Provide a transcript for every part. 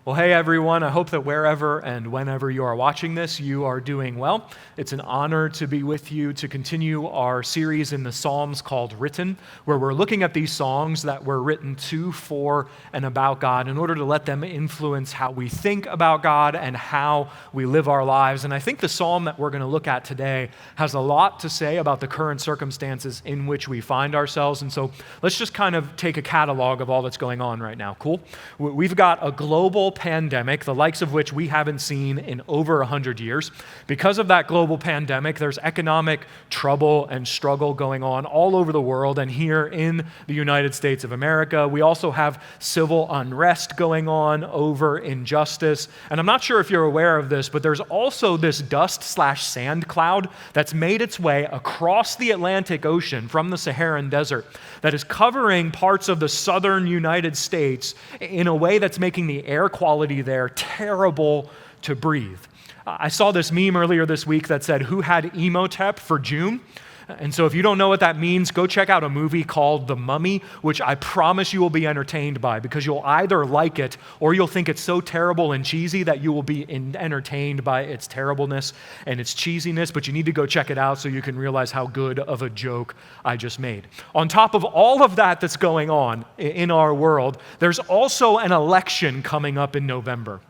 Well, hey everyone, I hope that wherever and whenever you are watching this, you are doing well. It's an honor to be with you to continue our series in the Psalms called Written, where we're looking at these songs that were written to, for, and about God in order to let them influence how we think about God and how we live our lives. And I think the psalm that we're going to look at today has a lot to say about the current circumstances in which we find ourselves. And so let's just kind of take a catalog of all that's going on right now. Cool? We've got a global pandemic, the likes of which we haven't seen in over 100 years. Because of that global pandemic, there's economic trouble and struggle going on all over the world and here in the United States of America. We also have civil unrest going on over injustice. And I'm not sure if you're aware of this, but there's also this dust/sand cloud that's made its way across the Atlantic Ocean from the Saharan desert that is covering parts of the southern United States in a way that's making the air quality there terrible to breathe. I saw this meme earlier this week that said, "Who had Emotep for June?" And so if you don't know what that means, go check out a movie called The Mummy, which I promise you will be entertained by, because you'll either like it or you'll think it's so terrible and cheesy that you will be entertained by its terribleness and its cheesiness, but you need to go check it out so you can realize how good of a joke I just made. On top of all of that that's going on in our world, there's also an election coming up in November,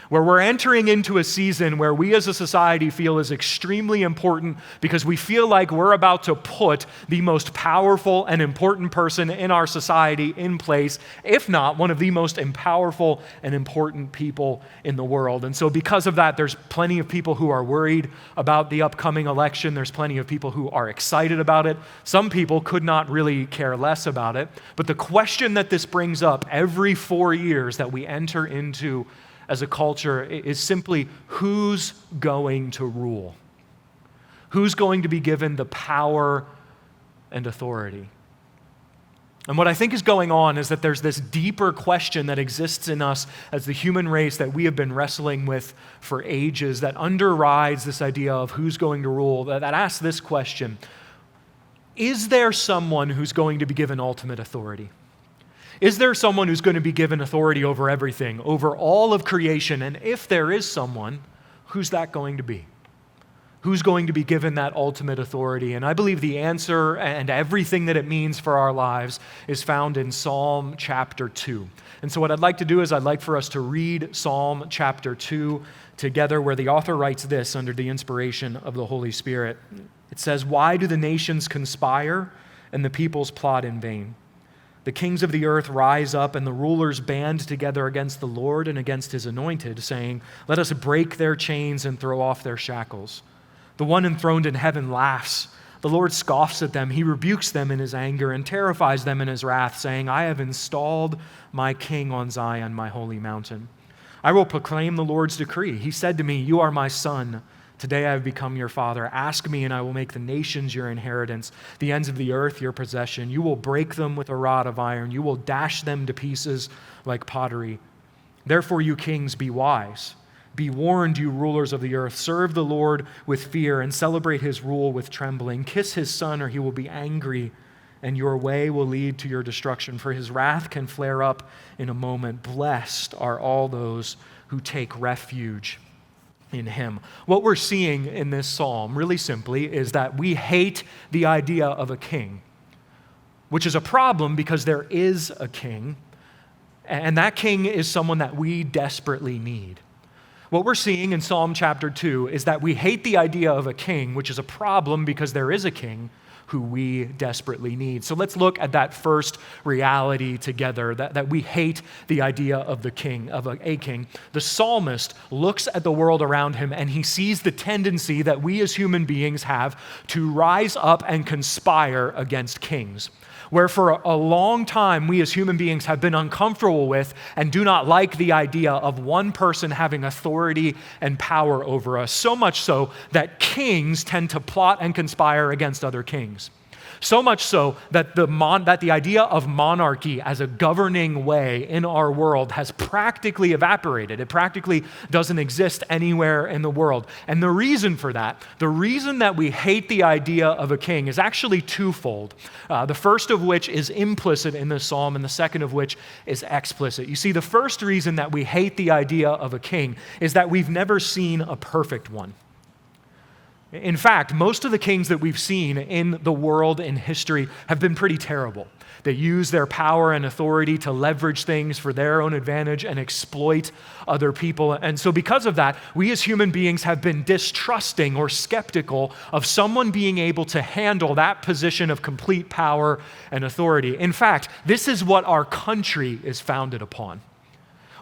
where we're entering into a season where we as a society feel is extremely important because we feel like we're about to put the most powerful and important person in our society in place, if not one of the most powerful and important people in the world. And so because of that, there's plenty of people who are worried about the upcoming election. There's plenty of people who are excited about it. Some people could not really care less about it. But the question that this brings up every 4 years that we enter into as a culture is simply, who's going to rule? Who's going to be given the power and authority? And what I think is going on is that there's this deeper question that exists in us as the human race that we have been wrestling with for ages that underrides this idea of who's going to rule, that asks this question: is there someone who's going to be given ultimate authority? Is there someone who's going to be given authority over everything, over all of creation? And if there is someone, who's that going to be? Who's going to be given that ultimate authority? And I believe the answer and everything that it means for our lives is found in Psalm chapter 2. And so what I'd like to do is I'd like for us to read Psalm chapter 2 together, where the author writes this under the inspiration of the Holy Spirit. It says, "Why do the nations conspire and the peoples plot in vain? The kings of the earth rise up, and the rulers band together against the Lord and against his anointed, saying, 'Let us break their chains and throw off their shackles.' The one enthroned in heaven laughs. The Lord scoffs at them. He rebukes them in his anger and terrifies them in his wrath, saying, 'I have installed my king on Zion, my holy mountain. I will proclaim the Lord's decree. He said to me, "You are my son. Today I have become your father. Ask me, and I will make the nations your inheritance, the ends of the earth your possession. You will break them with a rod of iron. You will dash them to pieces like pottery. Therefore, you kings, be wise. Be warned, you rulers of the earth. Serve the Lord with fear and celebrate his rule with trembling. Kiss his son, or he will be angry, and your way will lead to your destruction. For his wrath can flare up in a moment. Blessed are all those who take refuge in him." What we're seeing in this psalm, really simply, is that we hate the idea of a king, which is a problem because there is a king, and that king is someone that we desperately need. What we're seeing in Psalm chapter 2 is that we hate the idea of a king, which is a problem because there is a king who we desperately need. So let's look at that first reality together, that we hate the idea of the king, of a king. The psalmist looks at the world around him and he sees the tendency that we as human beings have to rise up and conspire against kings, where for a long time we as human beings have been uncomfortable with and do not like the idea of one person having authority and power over us, so much so that kings tend to plot and conspire against other kings. So much so that the idea of monarchy as a governing way in our world has practically evaporated. It practically doesn't exist anywhere in the world. And the reason for that, the reason that we hate the idea of a king is actually twofold. The first of which is implicit in this psalm, and the second of which is explicit. You see, the first reason that we hate the idea of a king is that we've never seen a perfect one. In fact, most of the kings that we've seen in the world in history have been pretty terrible. They use their power and authority to leverage things for their own advantage and exploit other people. And so because of that, we as human beings have been distrusting or skeptical of someone being able to handle that position of complete power and authority. In fact, this is what our country is founded upon.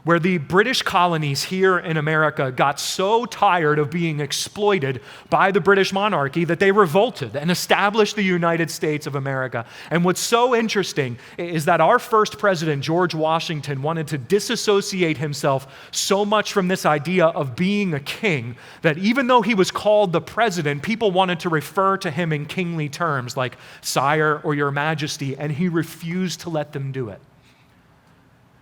Where the British colonies here in America got so tired of being exploited by the British monarchy that they revolted and established the United States of America. And what's so interesting is that our first president, George Washington, wanted to disassociate himself so much from this idea of being a king that even though he was called the president, people wanted to refer to him in kingly terms like sire or your majesty, and he refused to let them do it.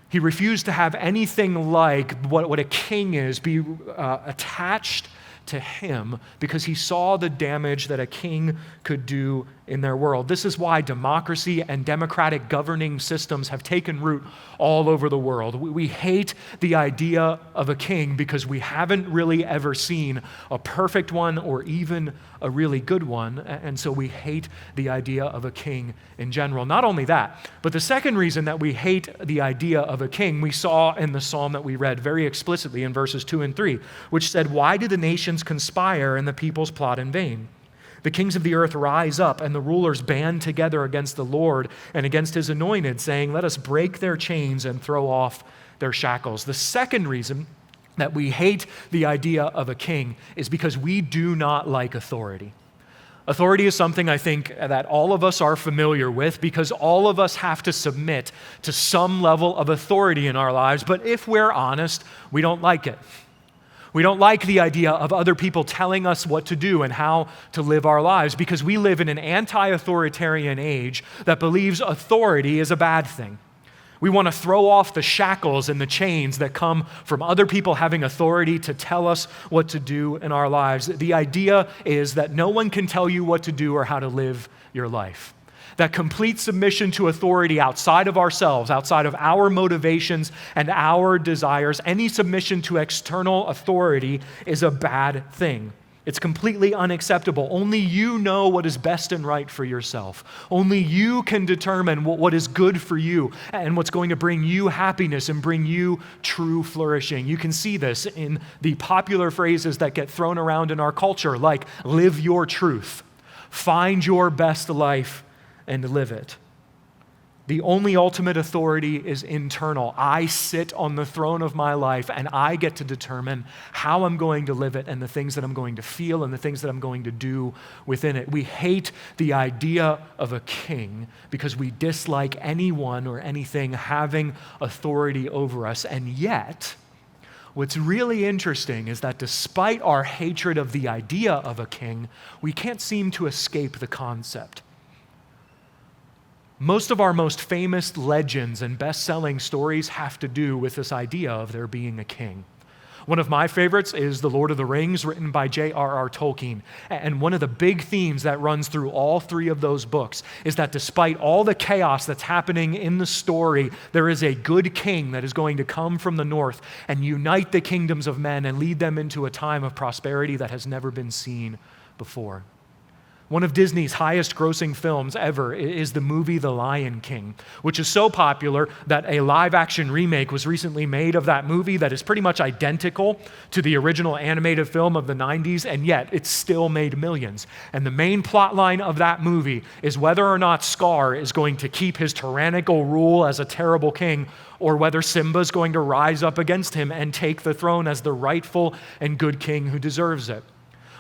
He refused to have anything like what a king is be attached to him because he saw the damage that a king could do in their world. This is why democracy and democratic governing systems have taken root all over the world. We hate the idea of a king because we haven't really ever seen a perfect one or even a really good one, and so we hate the idea of a king in general. Not only that, but the second reason that we hate the idea of a king, we saw in the psalm that we read very explicitly in verses 2 and 3, which said, "Why do the nations conspire and the peoples plot in vain? The kings of the earth rise up, and the rulers band together against the Lord and against his anointed, saying, 'Let us break their chains and throw off their shackles.'" The second reason that we hate the idea of a king is because we do not like authority. Authority is something I think that all of us are familiar with because all of us have to submit to some level of authority in our lives, but if we're honest, we don't like it. We don't like the idea of other people telling us what to do and how to live our lives because we live in an anti-authoritarian age that believes authority is a bad thing. We want to throw off the shackles and the chains that come from other people having authority to tell us what to do in our lives. The idea is that no one can tell you what to do or how to live your life. That complete submission to authority outside of ourselves, outside of our motivations and our desires, any submission to external authority is a bad thing. It's completely unacceptable. Only you know what is best and right for yourself. Only you can determine what is good for you and what's going to bring you happiness and bring you true flourishing. You can see this in the popular phrases that get thrown around in our culture, like live your truth, find your best life, and live it. The only ultimate authority is internal. I sit on the throne of my life and I get to determine how I'm going to live it and the things that I'm going to feel and the things that I'm going to do within it. We hate the idea of a king because we dislike anyone or anything having authority over us. And yet, what's really interesting is that despite our hatred of the idea of a king, we can't seem to escape the concept. Most of our most famous legends and best-selling stories have to do with this idea of there being a king. One of my favorites is The Lord of the Rings, written by J.R.R. Tolkien. And one of the big themes that runs through all three of those books is that despite all the chaos that's happening in the story, there is a good king that is going to come from the north and unite the kingdoms of men and lead them into a time of prosperity that has never been seen before. One of Disney's highest grossing films ever is the movie The Lion King, which is so popular that a live-action remake was recently made of that movie that is pretty much identical to the original animated film of the 90s, and yet it's still made millions. And the main plot line of that movie is whether or not Scar is going to keep his tyrannical rule as a terrible king or whether Simba's going to rise up against him and take the throne as the rightful and good king who deserves it.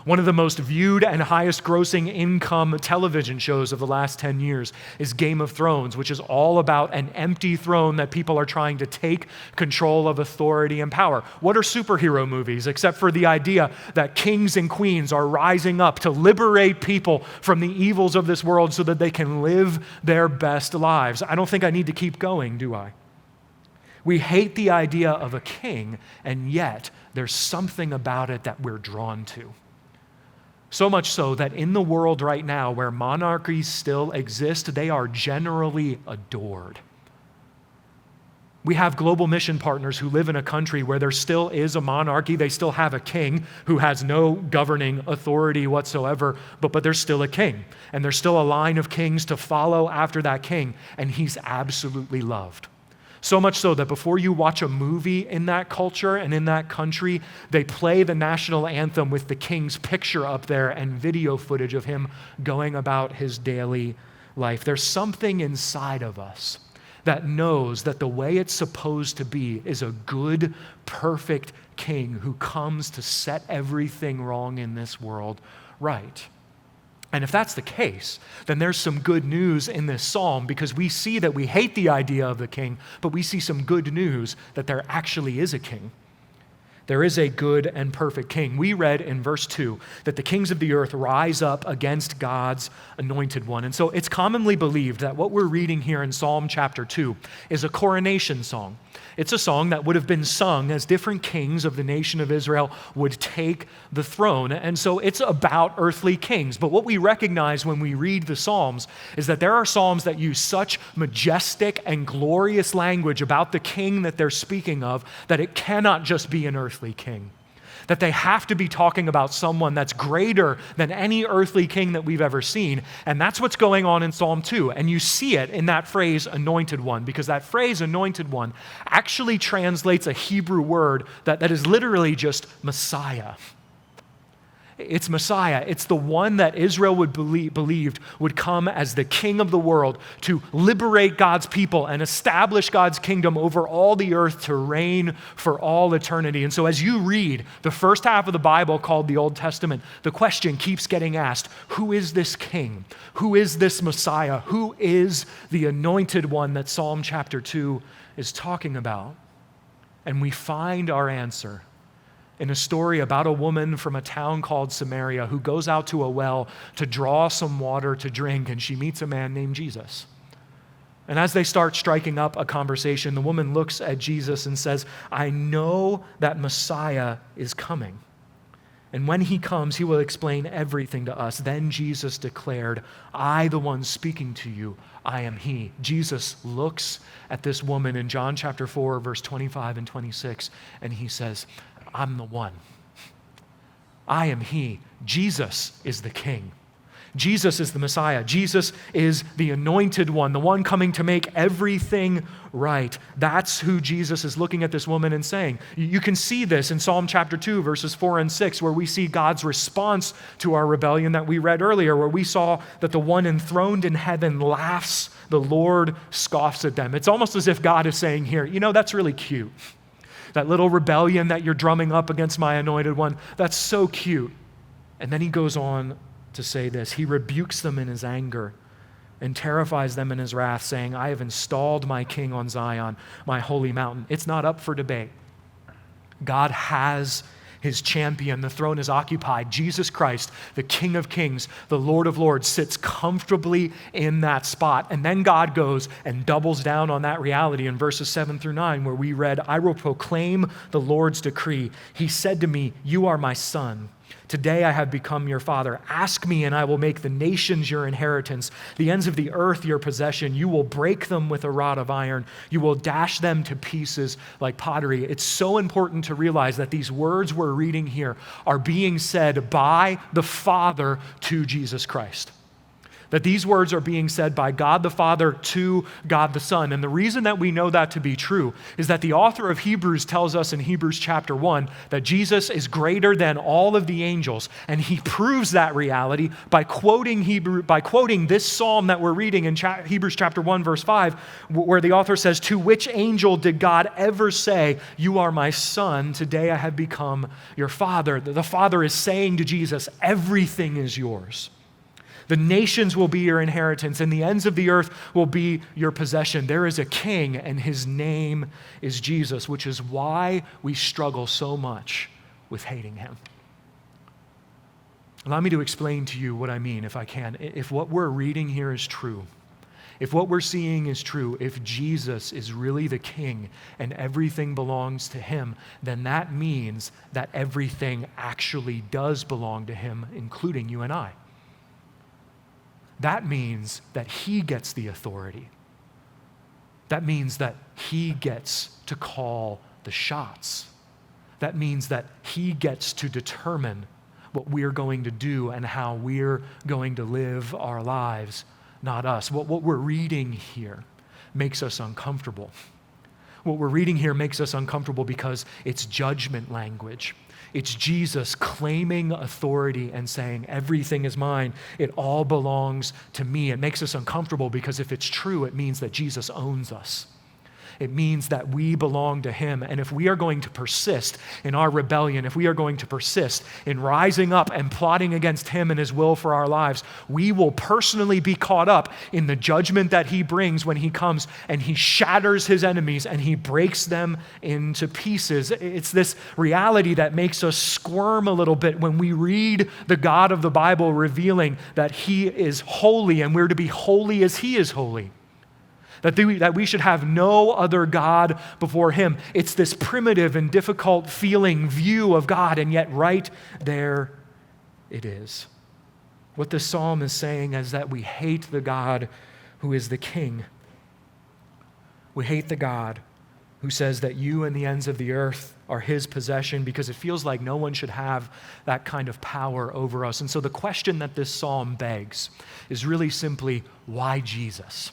One of the most viewed and highest grossing income television shows of the last 10 years is Game of Thrones, which is all about an empty throne that people are trying to take control of authority and power. What are superhero movies except for the idea that kings and queens are rising up to liberate people from the evils of this world so that they can live their best lives? I don't think I need to keep going, do I? We hate the idea of a king, and yet there's something about it that we're drawn to. So much so that in the world right now where monarchies still exist, they are generally adored. We have global mission partners who live in a country where there still is a monarchy. They still have a king who has no governing authority whatsoever, but there's still a king. And there's still a line of kings to follow after that king, and he's absolutely loved. So much so that before you watch a movie in that culture and in that country, they play the national anthem with the king's picture up there and video footage of him going about his daily life. There's something inside of us that knows that the way it's supposed to be is a good, perfect king who comes to set everything wrong in this world right. And if that's the case, then there's some good news in this psalm, because we see that we hate the idea of the king, but we see some good news that there actually is a king. There is a good and perfect king. We read in verse 2 that the kings of the earth rise up against God's anointed one. And so it's commonly believed that what we're reading here in Psalm chapter 2 is a coronation song. It's a song that would have been sung as different kings of the nation of Israel would take the throne. And so it's about earthly kings. But what we recognize when we read the Psalms is that there are Psalms that use such majestic and glorious language about the king that they're speaking of that it cannot just be an earthly king. That they have to be talking about someone that's greater than any earthly king that we've ever seen. And that's what's going on in Psalm 2. And you see it in that phrase, anointed one, because that phrase, anointed one, actually translates a Hebrew word that is literally just Messiah. It's Messiah. It's the one that Israel believed would come as the king of the world to liberate God's people and establish God's kingdom over all the earth to reign for all eternity. And so as you read the first half of the Bible called the Old Testament, the question keeps getting asked, who is this king? Who is this Messiah? Who is the anointed one that Psalm chapter 2 is talking about? And we find our answer in a story about a woman from a town called Samaria who goes out to a well to draw some water to drink, and she meets a man named Jesus. And as they start striking up a conversation, the woman looks at Jesus and says, I know that Messiah is coming. And when he comes, he will explain everything to us. Then Jesus declared, I, the one speaking to you, I am he. Jesus looks at this woman in John chapter 4, verse 25 and 26, and he says, I'm the one. I am he. Jesus is the king. Jesus is the Messiah. Jesus is the anointed one, the one coming to make everything right. That's who Jesus is looking at this woman and saying. You can see this in Psalm chapter 2, verses 4 and 6, where we see God's response to our rebellion that we read earlier, where we saw that the one enthroned in heaven laughs, the Lord scoffs at them. It's almost as if God is saying here, that's really cute. That little rebellion that you're drumming up against my anointed one, that's so cute. And then he goes on to say this, he rebukes them in his anger and terrifies them in his wrath, saying, I have installed my king on Zion, my holy mountain. It's not up for debate. God has his champion. The throne is occupied. Jesus Christ, the King of Kings, the Lord of Lords, sits comfortably in that spot. And then God goes and doubles down on that reality in verses 7 through 9, where we read, I will proclaim the Lord's decree. He said to me, you are my son. Today I have become your father. Ask me, and I will make the nations your inheritance, the ends of the earth your possession. You will break them with a rod of iron. You will dash them to pieces like pottery. It's so important to realize that these words we're reading here are being said by the Father to Jesus Christ. That these words are being said by God the Father to God the Son. And the reason that we know that to be true is that the author of Hebrews tells us in Hebrews chapter 1 that Jesus is greater than all of the angels. And he proves that reality by quoting this psalm that we're reading in Hebrews chapter 1, verse 5, where the author says, "To which angel did God ever say, 'You are my son, today I have become your father'?" The Father is saying to Jesus, everything is yours. The nations will be your inheritance, and the ends of the earth will be your possession. There is a king, and his name is Jesus, which is why we struggle so much with hating him. Allow me to explain to you what I mean, if I can. If what we're reading here is true, if what we're seeing is true, if Jesus is really the king and everything belongs to him, then that means that everything actually does belong to him, including you and I. That means that he gets the authority. That means that he gets to call the shots. That means that he gets to determine what we're going to do and how we're going to live our lives, not us. What we're reading here makes us uncomfortable. What we're reading here makes us uncomfortable because it's judgment language. It's Jesus claiming authority and saying, everything is mine. It all belongs to me. It makes us uncomfortable because if it's true, it means that Jesus owns us. It means that we belong to him. And if we are going to persist in our rebellion, if we are going to persist in rising up and plotting against him and his will for our lives, we will personally be caught up in the judgment that he brings when he comes and he shatters his enemies and he breaks them into pieces. It's this reality that makes us squirm a little bit when we read the God of the Bible revealing that he is holy and we're to be holy as he is holy. That we should have no other God before him. It's this primitive and difficult feeling view of God, and yet right there it is. What the psalm is saying is that we hate the God who is the king. We hate the God who says that you and the ends of the earth are his possession because it feels like no one should have that kind of power over us. And so the question that this psalm begs is really simply, why Jesus?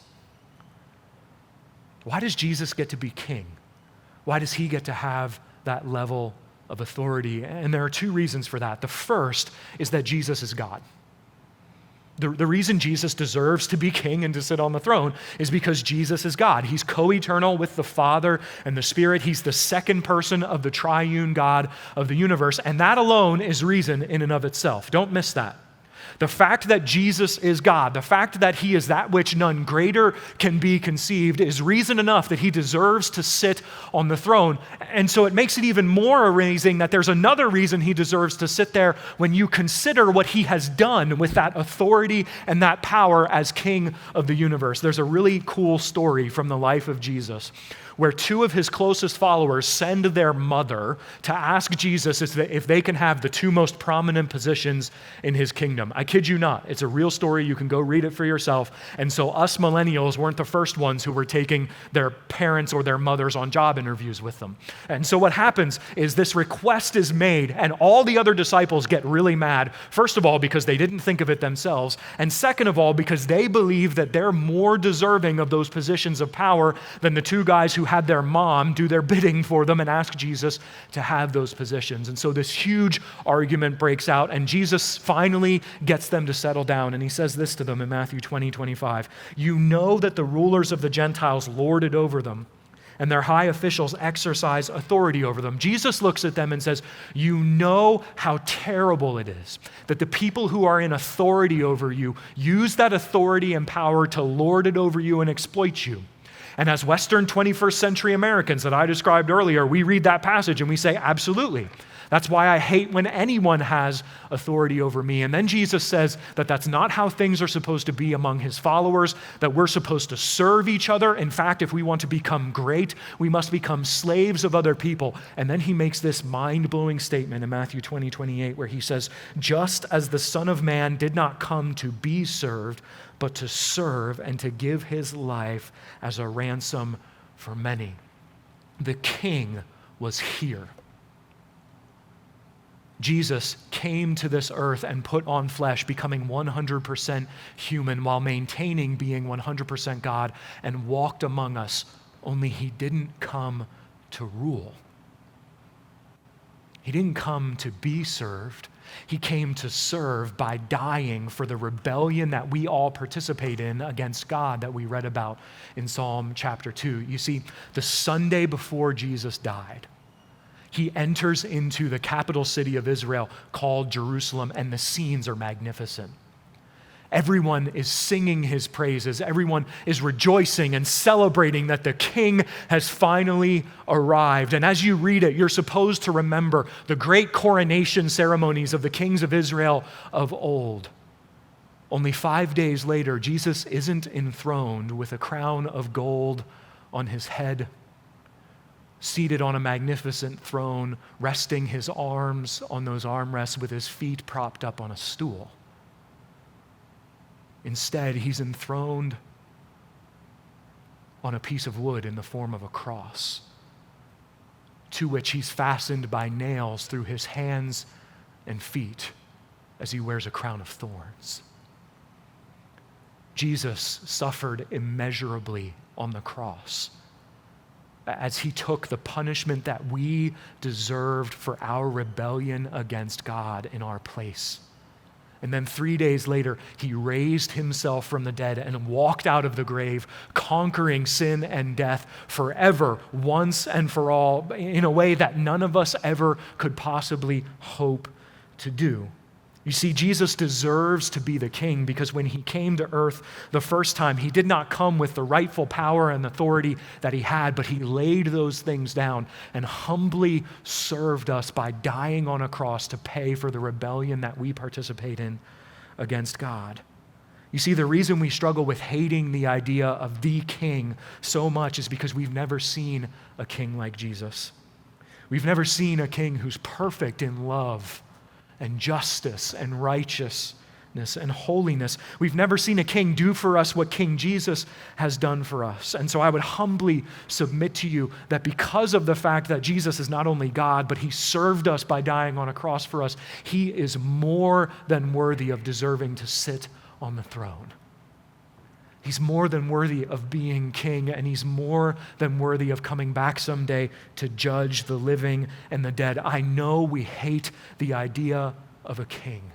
Why does Jesus get to be king? Why does he get to have that level of authority? And there are two reasons for that. The first is that Jesus is God. The reason Jesus deserves to be king and to sit on the throne is because Jesus is God. He's co-eternal with the Father and the Spirit. He's the second person of the triune God of the universe. And that alone is reason in and of itself. Don't miss that. The fact that Jesus is God, the fact that he is that which none greater can be conceived is reason enough that he deserves to sit on the throne. And so it makes it even more amazing that there's another reason he deserves to sit there when you consider what he has done with that authority and that power as king of the universe. There's a really cool story from the life of Jesus where two of his closest followers send their mother to ask Jesus if they can have the two most prominent positions in his kingdom. I kid you not. It's a real story. You can go read it for yourself. And so us millennials weren't the first ones who were taking their parents or their mothers on job interviews with them. And so what happens is this request is made and all the other disciples get really mad. First of all, because they didn't think of it themselves. And second of all, because they believe that they're more deserving of those positions of power than the two guys who had their mom do their bidding for them and ask Jesus to have those positions. And so this huge argument breaks out, and Jesus finally gets them to settle down, and he says this to them in Matthew 20:25. You know that the rulers of the Gentiles lord it over them, and their high officials exercise authority over them. Jesus looks at them and says, you know how terrible it is that the people who are in authority over you use that authority and power to lord it over you and exploit you. And as Western 21st century Americans that I described earlier, we read that passage and we say, absolutely. That's why I hate when anyone has authority over me. And then Jesus says that that's not how things are supposed to be among his followers, that we're supposed to serve each other. In fact, if we want to become great, we must become slaves of other people. And then he makes this mind-blowing statement in Matthew 20:28, where he says, just as the Son of Man did not come to be served, but to serve and to give his life as a ransom for many. The king was here. Jesus came to this earth and put on flesh, becoming 100% human while maintaining being 100% God, and walked among us, only he didn't come to rule. He didn't come to be served. He came to serve by dying for the rebellion that we all participate in against God that we read about in Psalm chapter 2. You see, the Sunday before Jesus died, he enters into the capital city of Israel called Jerusalem, and the scenes are magnificent. Everyone is singing his praises. Everyone is rejoicing and celebrating that the king has finally arrived. And as you read it, you're supposed to remember the great coronation ceremonies of the kings of Israel of old. Only 5 days later, Jesus isn't enthroned with a crown of gold on his head, seated on a magnificent throne, resting his arms on those armrests with his feet propped up on a stool. Instead, he's enthroned on a piece of wood in the form of a cross, to which he's fastened by nails through his hands and feet as he wears a crown of thorns. Jesus suffered immeasurably on the cross as he took the punishment that we deserved for our rebellion against God in our place. And then 3 days later, he raised himself from the dead and walked out of the grave, conquering sin and death forever, once and for all, in a way that none of us ever could possibly hope to do. You see, Jesus deserves to be the king because when he came to earth the first time, he did not come with the rightful power and authority that he had, but he laid those things down and humbly served us by dying on a cross to pay for the rebellion that we participate in against God. You see, the reason we struggle with hating the idea of the king so much is because we've never seen a king like Jesus. We've never seen a king who's perfect in love and justice and righteousness and holiness. We've never seen a king do for us what King Jesus has done for us. And so I would humbly submit to you that because of the fact that Jesus is not only God, but he served us by dying on a cross for us, he is more than worthy of deserving to sit on the throne. He's more than worthy of being king, and he's more than worthy of coming back someday to judge the living and the dead. I know we hate the idea of a king,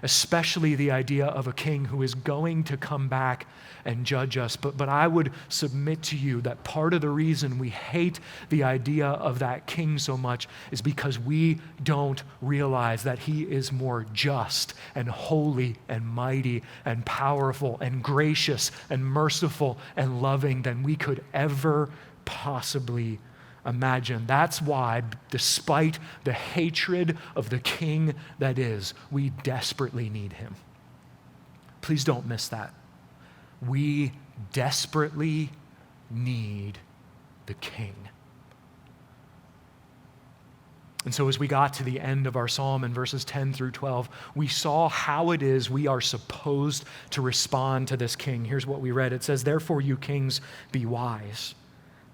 especially the idea of a king who is going to come back and judge us. But I would submit to you that part of the reason we hate the idea of that king so much is because we don't realize that he is more just and holy and mighty and powerful and gracious and merciful and loving than we could ever possibly imagine. That's why, despite the hatred of the king that is, we desperately need him. Please don't miss that. We desperately need the king. And so as we got to the end of our psalm in verses 10 through 12, we saw how it is we are supposed to respond to this king. Here's what we read. It says, "Therefore, you kings, be wise.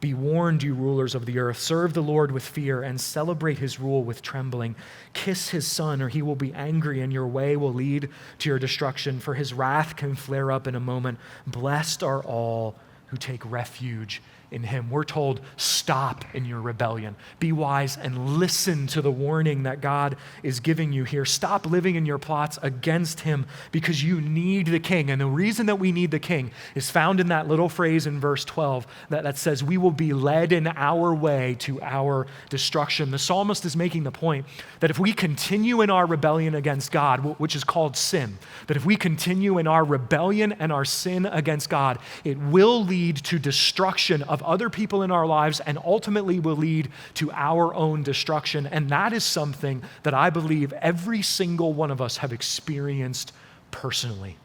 Be warned, you rulers of the earth. Serve the Lord with fear and celebrate his rule with trembling. Kiss his son, or he will be angry, and your way will lead to your destruction, for his wrath can flare up in a moment. Blessed are all who take refuge in him." We're told, stop in your rebellion. Be wise and listen to the warning that God is giving you here. Stop living in your plots against him because you need the king. And the reason that we need the king is found in that little phrase in verse 12 that says, we will be led in our way to our destruction. The psalmist is making the point that if we continue in our rebellion against God, which is called sin, that if we continue in our rebellion and our sin against God, it will lead to destruction of other people in our lives and ultimately will lead to our own destruction. And that is something that I believe every single one of us have experienced personally,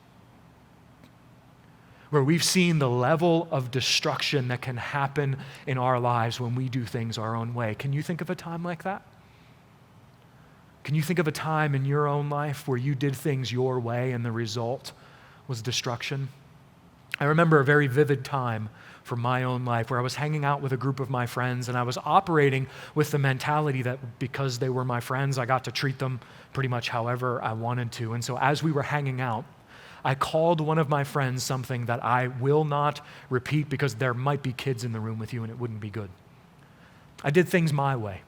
where we've seen the level of destruction that can happen in our lives when we do things our own way. Can you think of a time like that? Can you think of a time in your own life where you did things your way and the result was destruction? I remember a very vivid time from my own life where I was hanging out with a group of my friends, and I was operating with the mentality that because they were my friends, I got to treat them pretty much however I wanted to. And so as we were hanging out, I called one of my friends something that I will not repeat because there might be kids in the room with you and it wouldn't be good. I did things my way.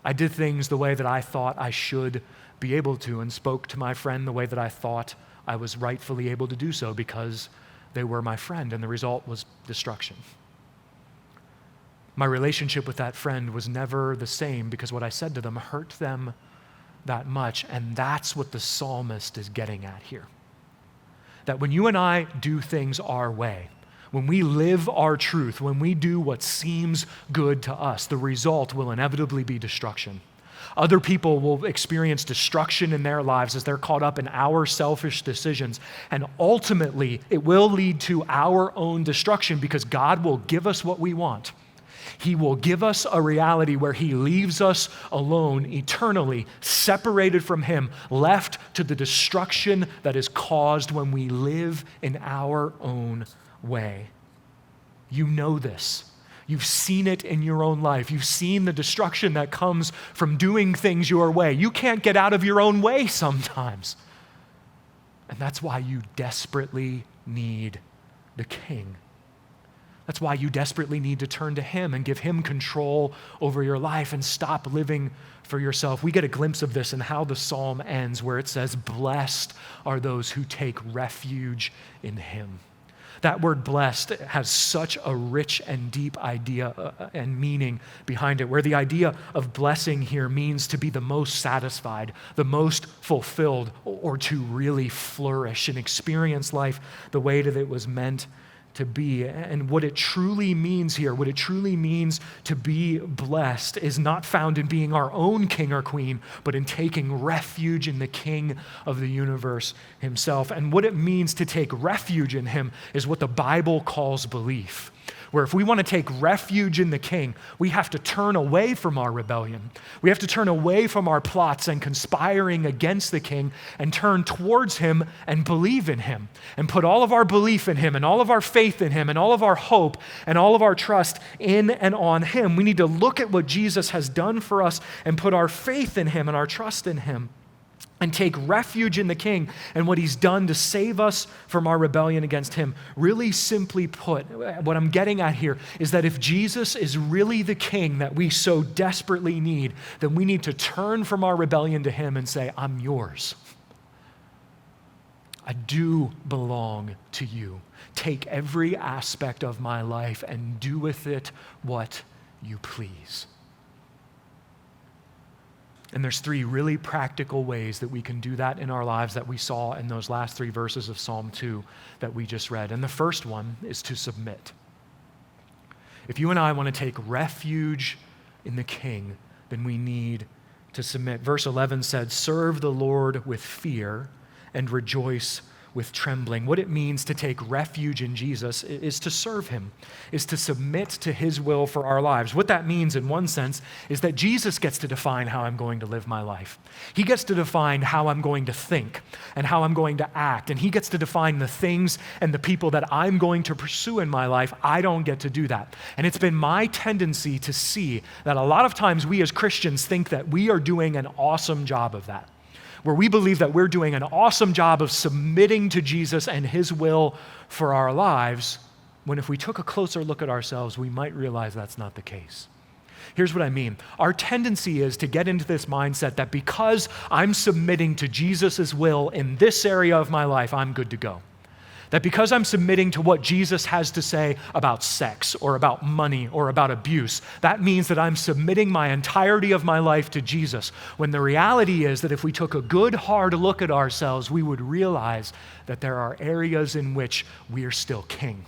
I did things the way that I thought I should be able to, and spoke to my friend the way that I thought I was rightfully able to do so because they were my friend, and the result was destruction. My relationship with that friend was never the same because what I said to them hurt them that much, and that's what the psalmist is getting at here. That when you and I do things our way, when we live our truth, when we do what seems good to us, the result will inevitably be destruction. Other people will experience destruction in their lives as they're caught up in our selfish decisions. And ultimately, it will lead to our own destruction because God will give us what we want. He will give us a reality where He leaves us alone eternally, separated from Him, left to the destruction that is caused when we live in our own way. You know this. You've seen it in your own life. You've seen the destruction that comes from doing things your way. You can't get out of your own way sometimes. And that's why you desperately need the King. That's why you desperately need to turn to Him and give Him control over your life and stop living for yourself. We get a glimpse of this in how the psalm ends, where it says, "Blessed are those who take refuge in Him." That word blessed has such a rich and deep idea and meaning behind it, where the idea of blessing here means to be the most satisfied, the most fulfilled, or to really flourish and experience life the way that it was meant to be. And what it truly means here, what it truly means to be blessed, is not found in being our own king or queen, but in taking refuge in the King of the universe Himself. And what it means to take refuge in Him is what the Bible calls belief. Where if we want to take refuge in the King, we have to turn away from our rebellion. We have to turn away from our plots and conspiring against the King and turn towards Him and believe in Him and put all of our belief in Him and all of our faith in Him and all of our hope and all of our trust in and on Him. We need to look at what Jesus has done for us and put our faith in Him and our trust in Him, and take refuge in the King and what He's done to save us from our rebellion against Him. Really simply put, what I'm getting at here is that if Jesus is really the King that we so desperately need, then we need to turn from our rebellion to Him and say, "I'm yours. I do belong to you. Take every aspect of my life and do with it what you please." And there's three really practical ways that we can do that in our lives that we saw in those last three verses of Psalm 2 that we just read. And the first one is to submit. If you and I want to take refuge in the King, then we need to submit. Verse 11 said, "Serve the Lord with fear and rejoice with trembling." What it means to take refuge in Jesus is to serve Him, is to submit to His will for our lives. What that means in one sense is that Jesus gets to define how I'm going to live my life. He gets to define how I'm going to think and how I'm going to act, and He gets to define the things and the people that I'm going to pursue in my life. I don't get to do that. And it's been my tendency to see that a lot of times we as Christians think that we are doing an awesome job of that, where we believe that we're doing an awesome job of submitting to Jesus and His will for our lives, when if we took a closer look at ourselves, we might realize that's not the case. Here's what I mean. Our tendency is to get into this mindset that because I'm submitting to Jesus' will in this area of my life, I'm good to go. That because I'm submitting to what Jesus has to say about sex or about money or about abuse, that means that I'm submitting my entirety of my life to Jesus. When the reality is that if we took a good, hard look at ourselves, we would realize that there are areas in which we are still king,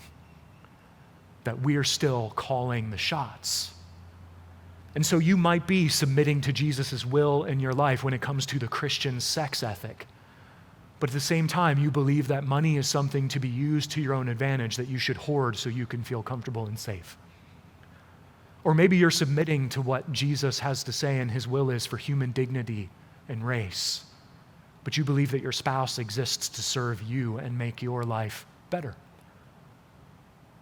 that we are still calling the shots. And so you might be submitting to Jesus' will in your life when it comes to the Christian sex ethic. But at the same time, you believe that money is something to be used to your own advantage, that you should hoard so you can feel comfortable and safe. Or maybe you're submitting to what Jesus has to say and His will is for human dignity and race, but you believe that your spouse exists to serve you and make your life better.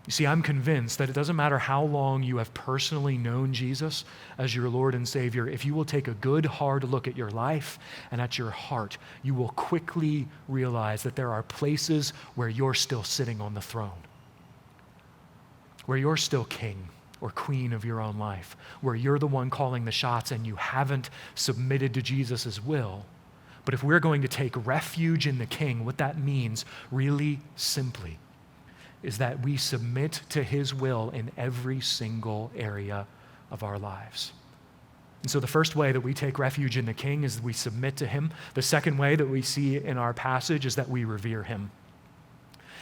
You see, I'm convinced that it doesn't matter how long you have personally known Jesus as your Lord and Savior, if you will take a good, hard look at your life and at your heart, you will quickly realize that there are places where you're still sitting on the throne, where you're still king or queen of your own life, where you're the one calling the shots and you haven't submitted to Jesus' will. But if we're going to take refuge in the King, what that means really simply is that we submit to his will in every single area of our lives. And so the first way that we take refuge in the King is we submit to him. The second way that we see in our passage is that we revere him.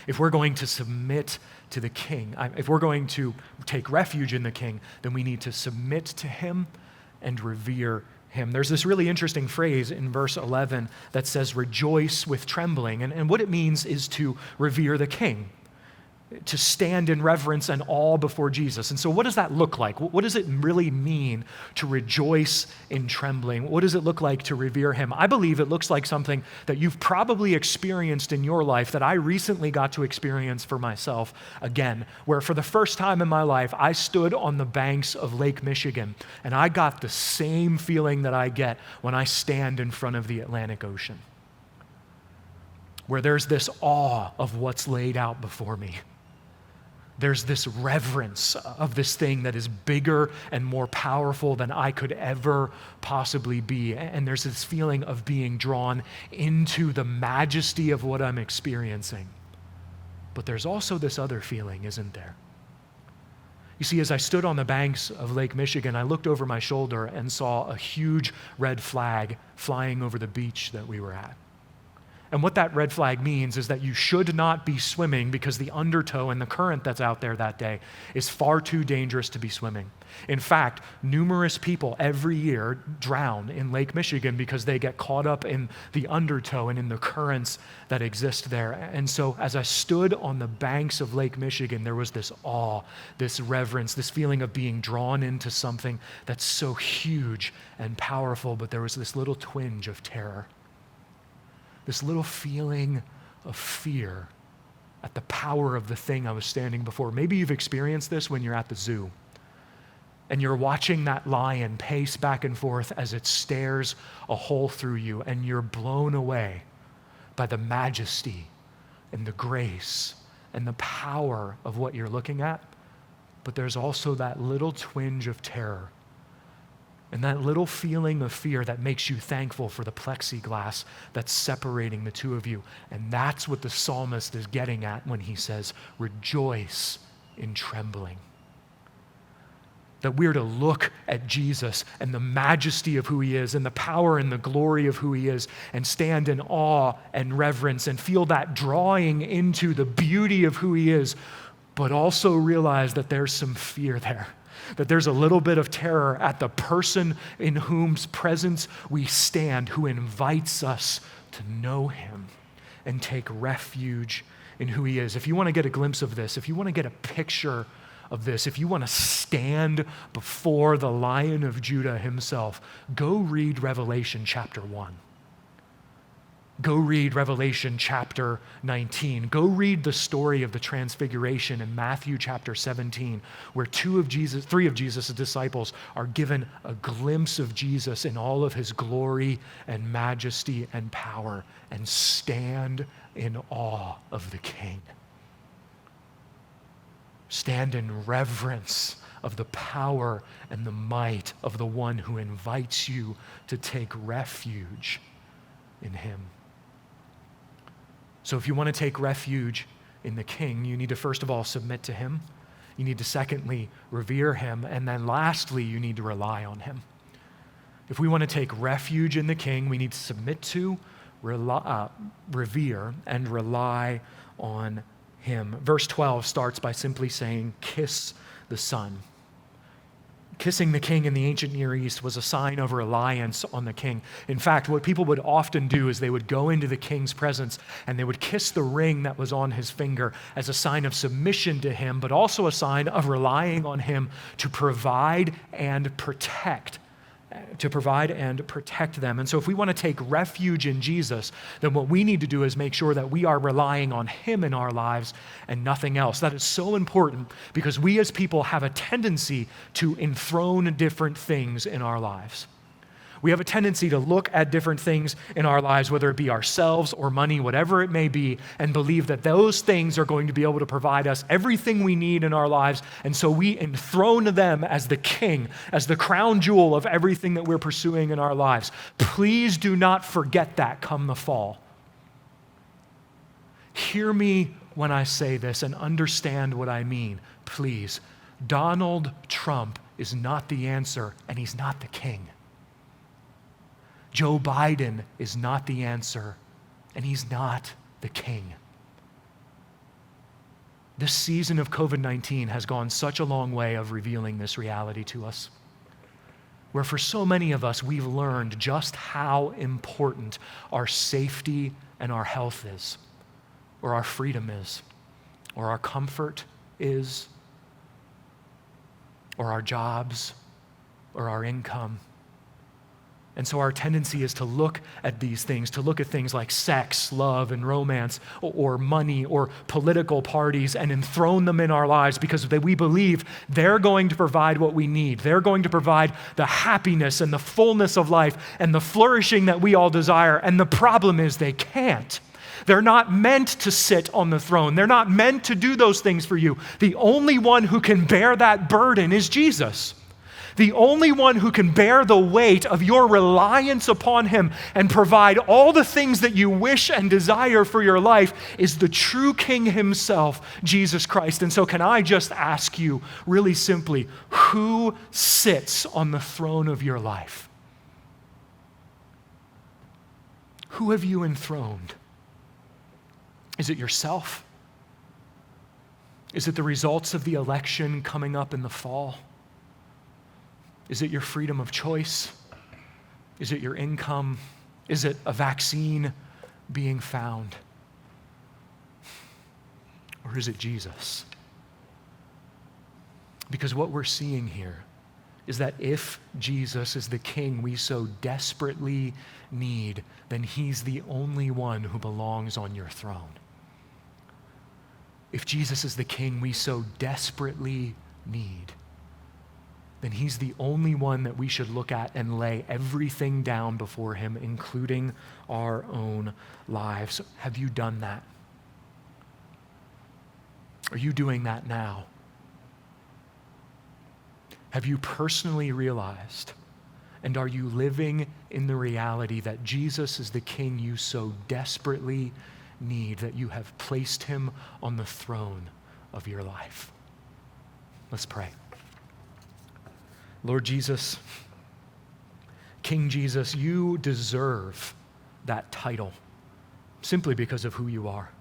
If we're going to submit to the King, if we're going to take refuge in the King, then we need to submit to him and revere him. There's this really interesting phrase in verse 11 that says, rejoice with trembling. And what it means is to revere the King, to stand in reverence and awe before Jesus. And so what does that look like? What does it really mean to rejoice in trembling? What does it look like to revere him? I believe it looks like something that you've probably experienced in your life that I recently got to experience for myself again, where for the first time in my life, I stood on the banks of Lake Michigan, and I got the same feeling that I get when I stand in front of the Atlantic Ocean, where there's this awe of what's laid out before me. There's this reverence of this thing that is bigger and more powerful than I could ever possibly be. And there's this feeling of being drawn into the majesty of what I'm experiencing. But there's also this other feeling, isn't there? You see, as I stood on the banks of Lake Michigan, I looked over my shoulder and saw a huge red flag flying over the beach that we were at. And what that red flag means is that you should not be swimming because the undertow and the current that's out there that day is far too dangerous to be swimming. In fact, numerous people every year drown in Lake Michigan because they get caught up in the undertow and in the currents that exist there. And so as I stood on the banks of Lake Michigan, there was this awe, this reverence, this feeling of being drawn into something that's so huge and powerful, but there was this little twinge of terror. This little feeling of fear at the power of the thing I was standing before. Maybe you've experienced this when you're at the zoo and you're watching that lion pace back and forth as it stares a hole through you, and you're blown away by the majesty and the grace and the power of what you're looking at. But there's also that little twinge of terror and that little feeling of fear that makes you thankful for the plexiglass that's separating the two of you. And that's what the psalmist is getting at when he says, rejoice in trembling. That we're to look at Jesus and the majesty of who he is and the power and the glory of who he is and stand in awe and reverence and feel that drawing into the beauty of who he is, but also realize that there's some fear there. That there's a little bit of terror at the person in whose presence we stand, who invites us to know him and take refuge in who he is. If you want to get a glimpse of this, if you want to get a picture of this, if you want to stand before the Lion of Judah himself, go read Revelation chapter 1. Go read Revelation chapter 19. Go read the story of the Transfiguration in Matthew chapter 17, where three of Jesus' disciples are given a glimpse of Jesus in all of his glory and majesty and power and stand in awe of the King. Stand in reverence of the power and the might of the one who invites you to take refuge in him. So if you want to take refuge in the King, you need to first of all submit to him. You need to secondly revere him. And then lastly, you need to rely on him. If we want to take refuge in the King, we need to submit to, revere, and rely on him. Verse 12 starts by simply saying, kiss the Son. Kissing the king in the ancient Near East was a sign of reliance on the king. In fact, what people would often do is they would go into the king's presence and they would kiss the ring that was on his finger as a sign of submission to him, but also a sign of relying on him to provide and protect to provide and protect them. And so if we want to take refuge in Jesus, then what we need to do is make sure that we are relying on him in our lives and nothing else. That is so important because we as people have a tendency to enthrone different things in our lives. We have a tendency to look at different things in our lives, whether it be ourselves or money, whatever it may be, and believe that those things are going to be able to provide us everything we need in our lives. And so we enthrone them as the king, as the crown jewel of everything that we're pursuing in our lives. Please do not forget that come the fall. Hear me when I say this and understand what I mean, please. Donald Trump is not the answer, and he's not the king. Joe Biden is not the answer, and he's not the king. This season of COVID-19 has gone such a long way of revealing this reality to us, where for so many of us, we've learned just how important our safety and our health is, or our freedom is, or our comfort is, or our jobs, or our income. And so our tendency is to look at these things, to look at things like sex, love, and romance, or money, or political parties, and enthrone them in our lives because we believe they're going to provide what we need. They're going to provide the happiness and the fullness of life and the flourishing that we all desire. And the problem is they can't. They're not meant to sit on the throne. They're not meant to do those things for you. The only one who can bear that burden is Jesus. The only one who can bear the weight of your reliance upon him and provide all the things that you wish and desire for your life is the true King himself, Jesus Christ. And so can I just ask you really simply, who sits on the throne of your life? Who have you enthroned? Is it yourself? Is it the results of the election coming up in the fall? Is it your freedom of choice? Is it your income? Is it a vaccine being found? Or is it Jesus? Because what we're seeing here is that if Jesus is the king we so desperately need, then he's the only one who belongs on your throne. If Jesus is the king we so desperately need, then he's the only one that we should look at and lay everything down before him, including our own lives. Have you done that? Are you doing that now? Have you personally realized, and are you living in the reality that Jesus is the king you so desperately need, that you have placed him on the throne of your life? Let's pray. Lord Jesus, King Jesus, you deserve that title simply because of who you are.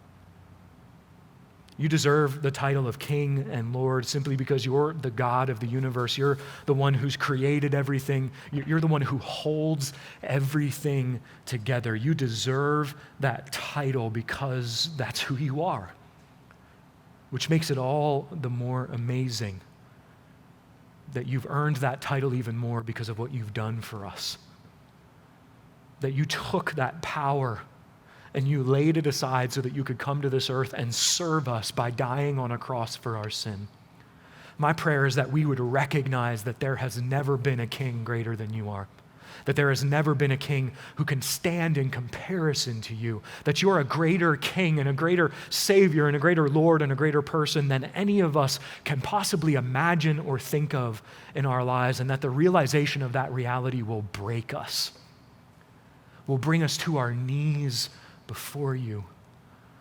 You deserve the title of King and Lord simply because you're the God of the universe. You're the one who's created everything. You're the one who holds everything together. You deserve that title because that's who you are, which makes it all the more amazing that you've earned that title even more because of what you've done for us. That you took that power and you laid it aside so that you could come to this earth and serve us by dying on a cross for our sin. My prayer is that we would recognize that there has never been a king greater than you are. That there has never been a king who can stand in comparison to you. That you're a greater king and a greater savior and a greater Lord and a greater person than any of us can possibly imagine or think of in our lives. And that the realization of that reality will break us. Will bring us to our knees before you.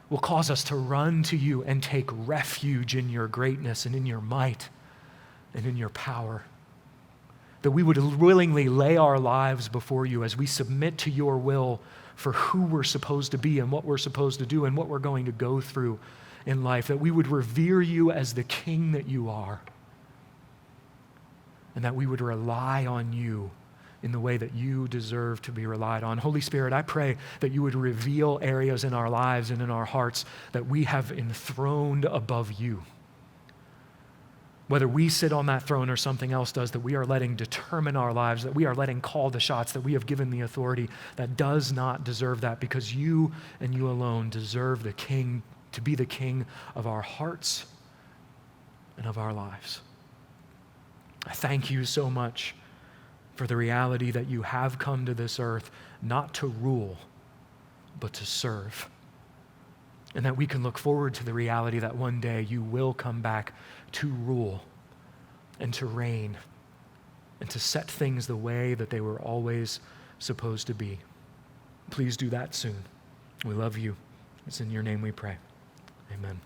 Will cause us to run to you and take refuge in your greatness and in your might and in your power. That we would willingly lay our lives before you as we submit to your will for who we're supposed to be and what we're supposed to do and what we're going to go through in life. That we would revere you as the king that you are. And that we would rely on you in the way that you deserve to be relied on. Holy Spirit, I pray that you would reveal areas in our lives and in our hearts that we have enthroned above you. whether we sit on that throne or something else does, that we are letting determine our lives, that we are letting call the shots, that we have given the authority that does not deserve that, because you and you alone deserve the king to be the king of our hearts and of our lives. I thank you so much for the reality that you have come to this earth not to rule, but to serve. And that we can look forward to the reality that one day you will come back to rule and to reign and to set things the way that they were always supposed to be. Please do that soon. We love you. It's in your name we pray. Amen.